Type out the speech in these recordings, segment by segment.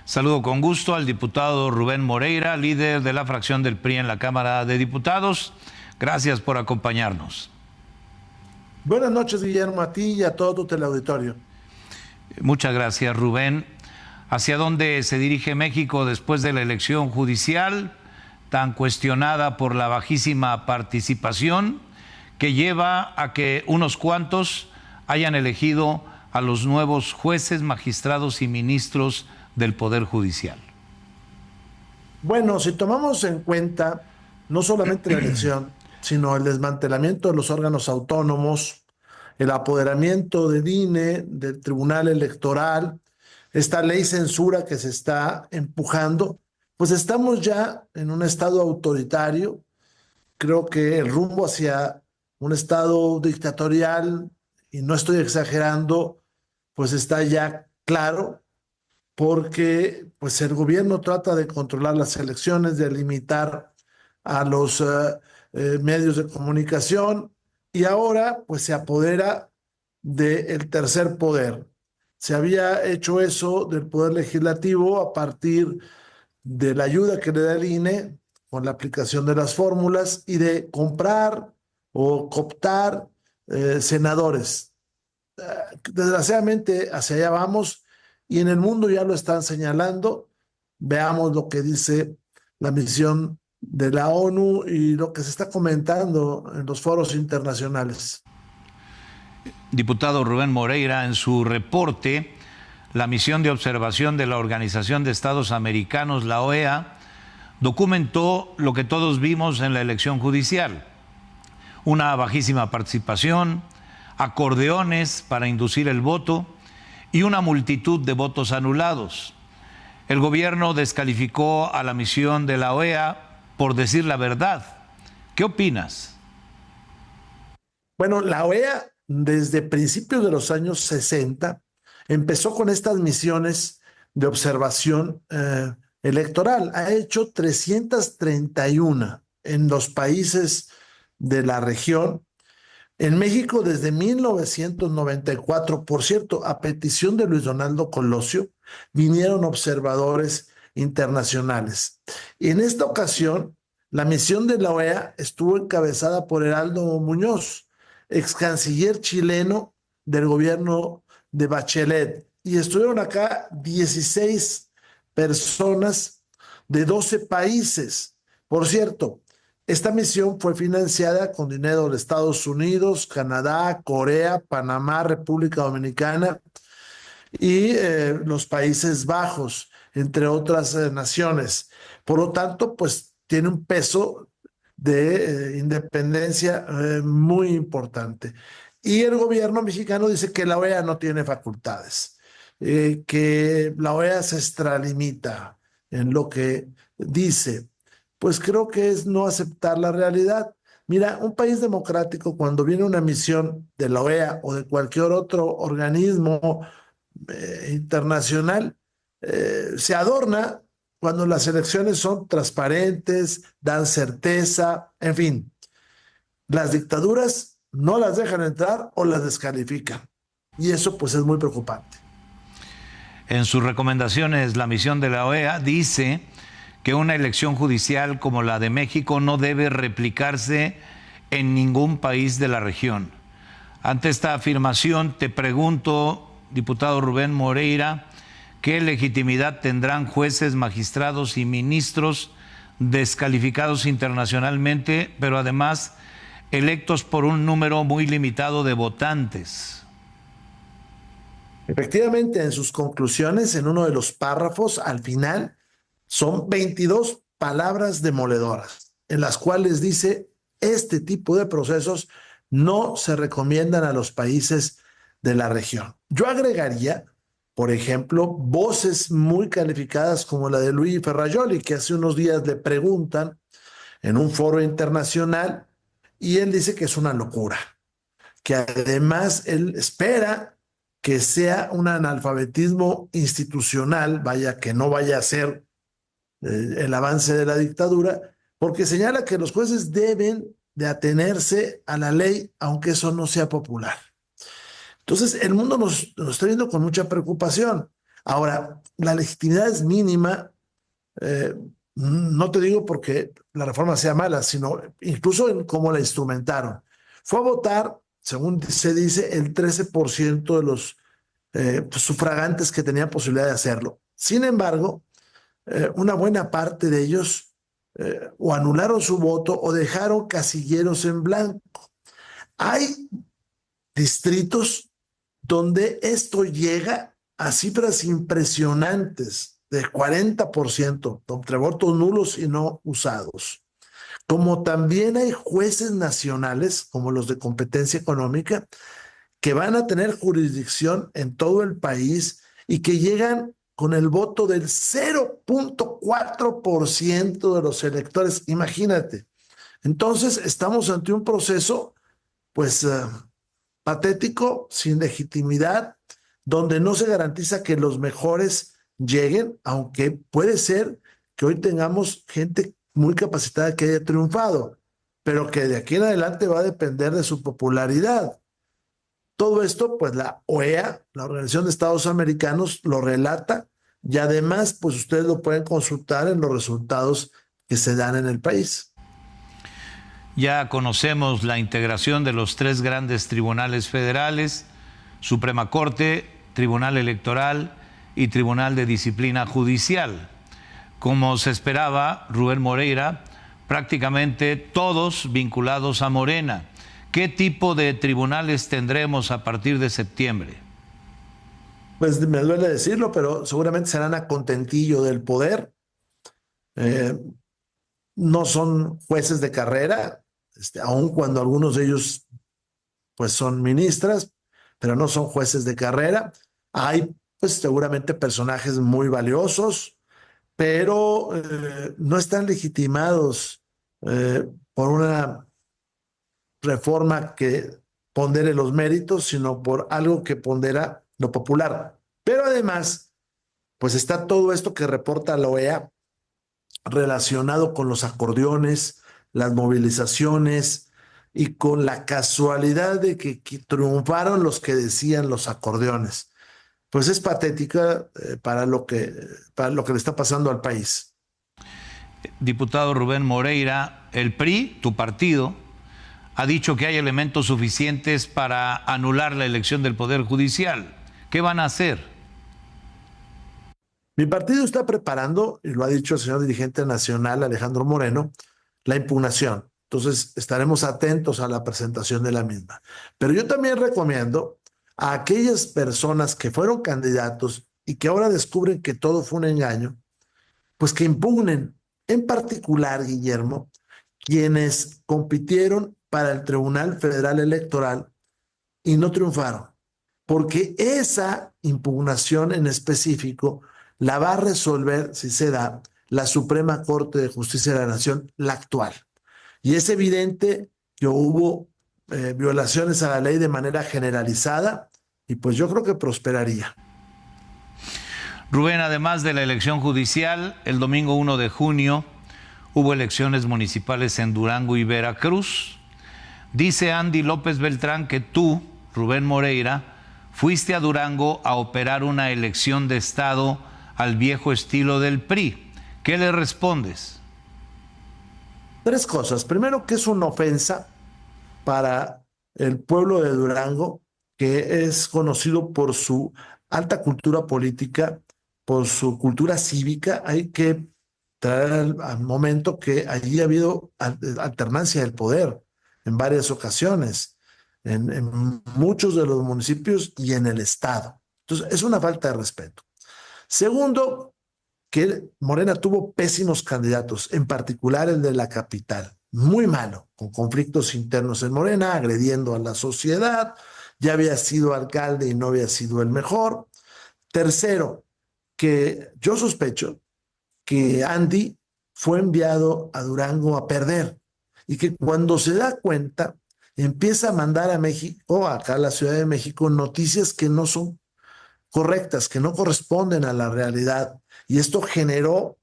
Saludo con gusto al diputado Rubén Moreira, líder de la fracción del PRI en la Cámara de Diputados. Gracias por acompañarnos. Buenas noches, Guillermo, a ti y a todo tu teleauditorio. Muchas gracias, Rubén. ¿Hacia dónde se dirige México después de la elección judicial tan cuestionada por la bajísima participación que lleva a que unos cuantos hayan elegido a los nuevos jueces, magistrados y ministros del Poder Judicial? Bueno, si tomamos en cuenta no solamente la elección, sino el desmantelamiento de los órganos autónomos, el apoderamiento del INE, del Tribunal Electoral, esta ley censura que se está empujando, pues estamos ya en un estado autoritario. Creo que el rumbo hacia un estado dictatorial, y no estoy exagerando, pues está ya claro, porque pues el gobierno trata de controlar las elecciones, de limitar a los medios de comunicación, y ahora pues se apodera del tercer poder. Se había hecho eso del poder legislativo a partir de la ayuda que le da el INE con la aplicación de las fórmulas y de comprar o cooptar senadores. Desgraciadamente hacia allá vamos, y en el mundo ya lo están señalando. Veamos lo que dice la misión de la ONU y lo que se está comentando en los foros internacionales. Diputado Rubén Moreira, en su reporte, la misión de observación de la Organización de Estados Americanos, la OEA, documentó lo que todos vimos en la elección judicial: una bajísima participación, acordeones para inducir el voto y una multitud de votos anulados. El gobierno descalificó a la misión de la OEA por decir la verdad. ¿Qué opinas? Bueno, la OEA desde principios de los años 60 empezó con estas misiones de observación electoral. Ha hecho 331 en los países de la región. En México desde 1994, por cierto, a petición de Luis Donaldo Colosio, vinieron observadores internacionales. Y en esta ocasión, la misión de la OEA estuvo encabezada por Heraldo Muñoz, ex canciller chileno del gobierno de Bachelet. Y estuvieron acá 16 personas de 12 países. Por cierto, esta misión fue financiada con dinero de Estados Unidos, Canadá, Corea, Panamá, República Dominicana y los Países Bajos, entre otras naciones. Por lo tanto, pues tiene un peso de independencia muy importante. Y el gobierno mexicano dice que la OEA no tiene facultades, que la OEA se extralimita en lo que dice. Pues creo que es no aceptar la realidad. Mira, un país democrático, cuando viene una misión de la OEA o de cualquier otro organismo internacional, se adorna cuando las elecciones son transparentes, dan certeza, en fin. Las dictaduras no las dejan entrar o las descalifican. Y eso pues es muy preocupante. En sus recomendaciones, la misión de la OEA dice que una elección judicial como la de México no debe replicarse en ningún país de la región. Ante esta afirmación, te pregunto, diputado Rubén Moreira, ¿qué legitimidad tendrán jueces, magistrados y ministros descalificados internacionalmente, pero además electos por un número muy limitado de votantes? Efectivamente, en sus conclusiones, en uno de los párrafos, al final, son 22 palabras demoledoras, en las cuales dice: este tipo de procesos no se recomiendan a los países de la región. Yo agregaría, por ejemplo, voces muy calificadas como la de Luis Ferrajoli, que hace unos días le preguntan en un foro internacional y él dice que es una locura, que además él espera que sea un analfabetismo institucional, vaya, que no vaya a ser el avance de la dictadura, porque señala que los jueces deben de atenerse a la ley, aunque eso no sea popular. Entonces, el mundo nos está viendo con mucha preocupación. Ahora, la legitimidad es mínima, eh, no te digo porque la reforma sea mala, sino incluso en cómo la instrumentaron. Fue a votar, según se dice, el 13% de los sufragantes que tenían posibilidad de hacerlo. Sin embargo, una buena parte de ellos o anularon su voto o dejaron casilleros en blanco. Hay distritos donde esto llega a cifras impresionantes de 40% entre votos nulos y no usados. Como también hay jueces nacionales, como los de competencia económica, que van a tener jurisdicción en todo el país y que llegan con el voto del 0.4% de los electores. Imagínate. Entonces, estamos ante un proceso, pues, patético, sin legitimidad, donde no se garantiza que los mejores lleguen, aunque puede ser que hoy tengamos gente muy capacitada que haya triunfado, pero que de aquí en adelante va a depender de su popularidad. Todo esto, pues la OEA, la Organización de Estados Americanos, lo relata y además, pues ustedes lo pueden consultar en los resultados que se dan en el país. Ya conocemos la integración de los tres grandes tribunales federales, Suprema Corte, Tribunal Electoral y Tribunal de Disciplina Judicial. Como se esperaba, Rubén Moreira, prácticamente todos vinculados a Morena. ¿Qué tipo de tribunales tendremos a partir de septiembre? Pues me duele decirlo, pero seguramente serán a contentillo del poder. Eh, no son jueces de carrera, aun cuando algunos de ellos pues son ministras, pero no son jueces de carrera. Hay pues seguramente personajes muy valiosos, pero no están legitimados por una reforma que pondere los méritos, sino por algo que pondera lo popular. Pero además, pues está todo esto que reporta la OEA relacionado con los acordeones, las movilizaciones y con la casualidad de que triunfaron los que decían los acordeones. Pues es patética para lo que le está pasando al país. Diputado Rubén Moreira, el PRI, tu partido, ha dicho que hay elementos suficientes para anular la elección del Poder Judicial. ¿Qué van a hacer? Mi partido está preparando, y lo ha dicho el señor dirigente nacional Alejandro Moreno, la impugnación. Entonces estaremos atentos a la presentación de la misma. Pero yo también recomiendo a aquellas personas que fueron candidatos y que ahora descubren que todo fue un engaño, pues que impugnen, en particular, Guillermo, quienes compitieron para el Tribunal Federal Electoral y no triunfaron, porque esa impugnación en específico la va a resolver, si se da, la Suprema Corte de Justicia de la Nación, la actual. Y es evidente que hubo violaciones a la ley de manera generalizada y pues yo creo que prosperaría. Rubén, además de la elección judicial, el domingo 1 de junio hubo elecciones municipales en Durango y Veracruz. Dice Andy López Beltrán que tú, Rubén Moreira, fuiste a Durango a operar una elección de Estado al viejo estilo del PRI. ¿Qué le respondes? Tres cosas. Primero, que es una ofensa para el pueblo de Durango, que es conocido por su alta cultura política, por su cultura cívica. Hay que traer al momento que allí ha habido alternancia del poder en varias ocasiones, en muchos de los municipios y en el estado. Entonces, es una falta de respeto. Segundo, que Morena tuvo pésimos candidatos, en particular el de la capital, muy malo, con conflictos internos en Morena, agrediendo a la sociedad, ya había sido alcalde y no había sido el mejor. Tercero, que yo sospecho que Andy fue enviado a Durango a perder y que cuando se da cuenta empieza a mandar a México, acá a la Ciudad de México, noticias que no son correctas, que no corresponden a la realidad. Y esto generó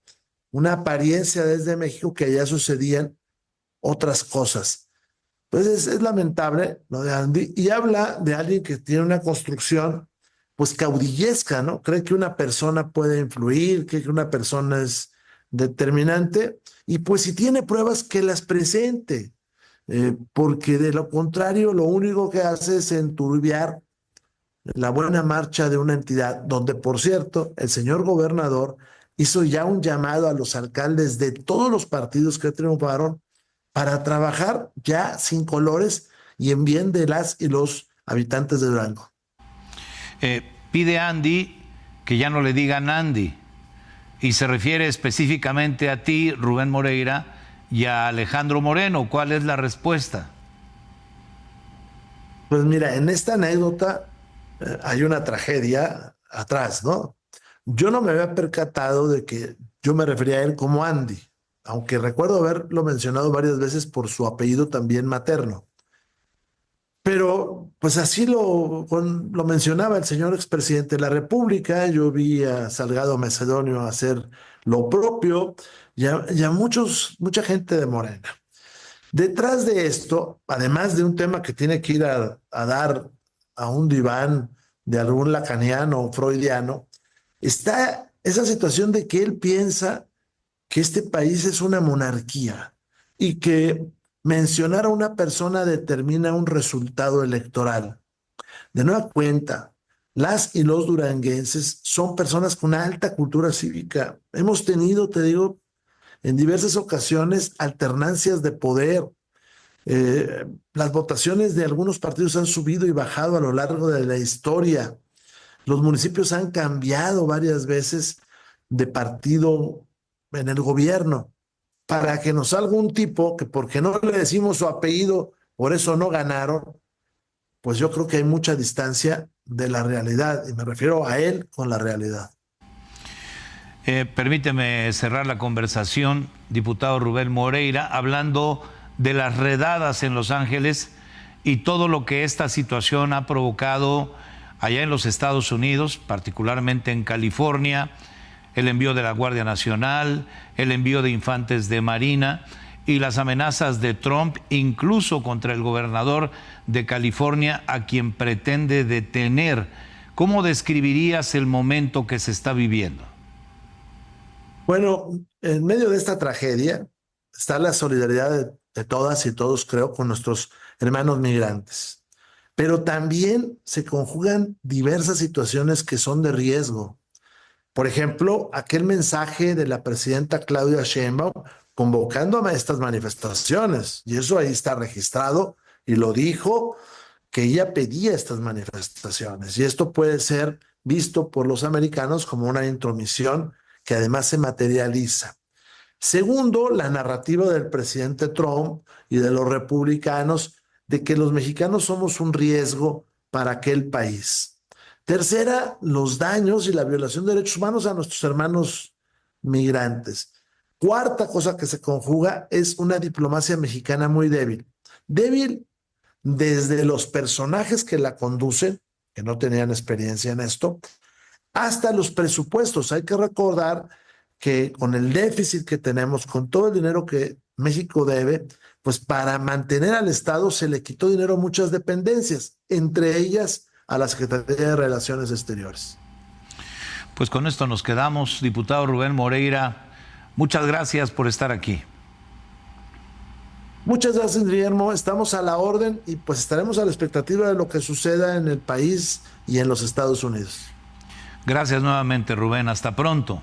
una apariencia desde México que allá sucedían otras cosas. Pues es lamentable lo de Andy y habla de alguien que tiene una construcción pues caudillesca, ¿no? Cree que una persona puede influir, cree que una persona es determinante, y pues si tiene pruebas que las presente, porque de lo contrario lo único que hace es enturbiar la buena marcha de una entidad, donde por cierto el señor gobernador hizo ya un llamado a los alcaldes de todos los partidos que triunfaron para trabajar ya sin colores y en bien de las y los habitantes de Durango. Pide Andy que ya no le digan Andy y se refiere específicamente a ti, Rubén Moreira, y a Alejandro Moreno. ¿Cuál es la respuesta? Pues mira, en esta anécdota hay una tragedia atrás, ¿no? Yo no me había percatado de que yo me refería a él como Andy, aunque recuerdo haberlo mencionado varias veces por su apellido también materno. Pero pues así lo mencionaba el señor expresidente de la República. Yo vi a Salgado Macedonio hacer lo propio y a mucha gente de Morena. Detrás de esto, además de un tema que tiene que ir a dar a un diván de algún lacaniano o freudiano, está esa situación de que él piensa que este país es una monarquía y que mencionar a una persona determina un resultado electoral. De nueva cuenta, las y los duranguenses son personas con alta cultura cívica. Hemos tenido, te digo, en diversas ocasiones alternancias de poder. Las votaciones de algunos partidos han subido y bajado a lo largo de la historia. Los municipios han cambiado varias veces de partido en el gobierno para que nos salga un tipo que porque no le decimos su apellido, por eso no ganaron. Pues yo creo que hay mucha distancia de la realidad y me refiero a él con la realidad. Permíteme cerrar la conversación, diputado Rubén Moreira, hablando de las redadas en Los Ángeles y todo lo que esta situación ha provocado allá en los Estados Unidos, particularmente en California, el envío de la Guardia Nacional, el envío de infantes de Marina y las amenazas de Trump, incluso contra el gobernador de California, a quien pretende detener. ¿Cómo describirías el momento que se está viviendo? Bueno, en medio de esta tragedia está la solidaridad de todas y todos, creo, con nuestros hermanos migrantes. Pero también se conjugan diversas situaciones que son de riesgo. Por ejemplo, aquel mensaje de la presidenta Claudia Sheinbaum convocando a estas manifestaciones, y eso ahí está registrado, y lo dijo, que ella pedía estas manifestaciones, y esto puede ser visto por los americanos como una intromisión que además se materializa. Segundo, la narrativa del presidente Trump y de los republicanos de que los mexicanos somos un riesgo para aquel país. Tercera, los daños y la violación de derechos humanos a nuestros hermanos migrantes. Cuarta cosa que se conjuga es una diplomacia mexicana muy débil. Débil desde los personajes que la conducen, que no tenían experiencia en esto, hasta los presupuestos. Hay que recordar que con el déficit que tenemos, con todo el dinero que México debe, pues para mantener al Estado se le quitó dinero a muchas dependencias, entre ellas a la Secretaría de Relaciones Exteriores. Pues con esto nos quedamos, diputado Rubén Moreira. Muchas gracias por estar aquí. Muchas gracias, Guillermo. Estamos a la orden y pues estaremos a la expectativa de lo que suceda en el país y en los Estados Unidos. Gracias nuevamente, Rubén. Hasta pronto.